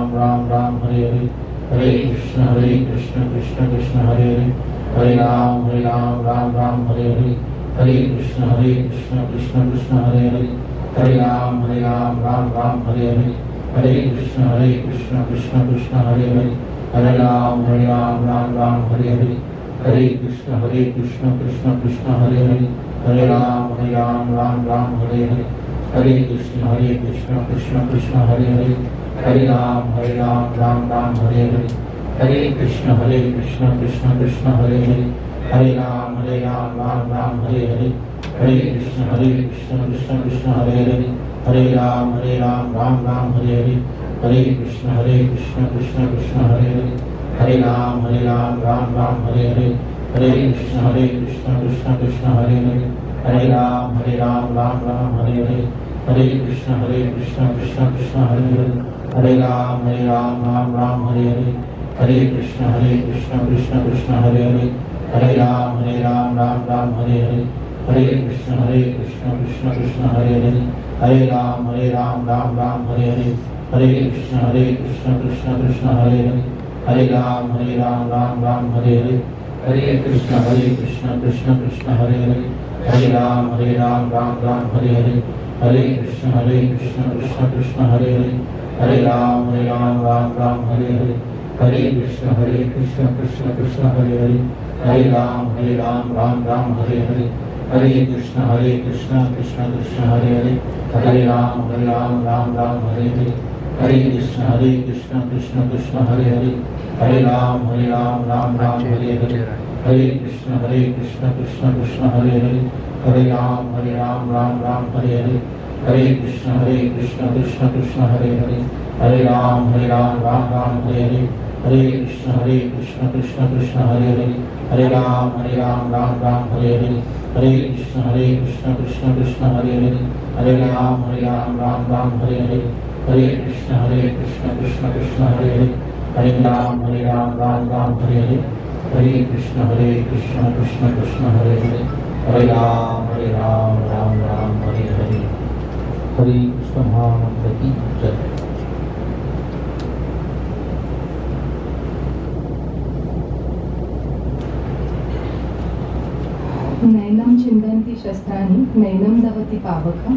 राम राम हरे हरे, हरे कृष्ण कृष्ण कृष्ण हरे हरे, हरे राम राम राम हरे हरे, हरे कृष्ण कृष्ण कृष्ण हरे हरे, हरे राम राम राम हरे हरे, हरे कृष्ण कृष्ण कृष्ण हरे हरे, हरे राम राम राम हरे हरे, हरे कृष्ण कृष्ण कृष्ण हरे हरे, हरे राम राम राम हरे हरे, हरे कृष्ण कृष्ण कृष्ण हरे हरे, हरे राम राम राम हरे हरे, हरे कृष्ण कृष्ण कृष्ण हरे हरे, हरे राम राम राम हरे हरे, हरे कृष्ण कृष्ण कृष्ण हरे हरे, हरे राम राम राम हरे हरे, हरे कृष्ण कृष्ण कृष्ण हरे हरे, हरे राम राम राम हरे हरे, हरे कृष्ण कृष्ण कृष्ण हरे हरे, हरे राम राम राम हरे हरे, हरे कृष्ण कृष्ण कृष्ण हरे हरे, हरे राम राम राम हरे हरे, हरे कृष्ण कृष्ण कृष्ण हरे हरे, हरे राम राम राम हरे हरे, हरे कृष्ण कृष्ण कृष्ण हरे हरे, हरे राम राम राम हरे हरे, हरे कृष्ण कृष्ण कृष्ण हरे हरे, हरे राम राम राम हरे हरे, हरे कृष्ण कृष्ण कृष्ण हरे हरे, हरे राम राम राम हरे हरे, हरे कृष्ण कृष्ण कृष्ण हरे हरे, हरे राम राम राम हरे हरे, हरे कृष्ण कृष्ण कृष्ण हरे हरे, हरे राम राम राम हरे हरे, हरे कृष्ण कृष्ण कृष्ण हरे हरे, हरे राम राम राम हरे हरे, हरे कृष्ण कृष्ण कृष्ण हरे हरे, हरे राम राम राम हरे हरे, हरे कृष्ण कृष्ण कृष्ण हरे हरे, हरे राम राम राम हरे हरे, हरे कृष्ण कृष्ण कृष्ण हरे हरे, हरे राम राम राम हरे हरे, हरे कृष्ण कृष्ण कृष्ण हरे हरे, हरे राम राम राम हरे हरे, हरे कृष्ण कृष्ण कृष्ण हरे हरे, हरे राम राम राम हरे हरे, हरे कृष्ण कृष्ण कृष्ण हरे हरे, हरे राम राम राम हरे हरे, हरे कृष्ण कृष्ण कृष्ण हरे हरे, हरे राम राम राम हरे हरे, हरे कृष्ण महामंत्र की जय। नैनं छिन्दन्ति शस्त्राणि नैनं दहति पावकः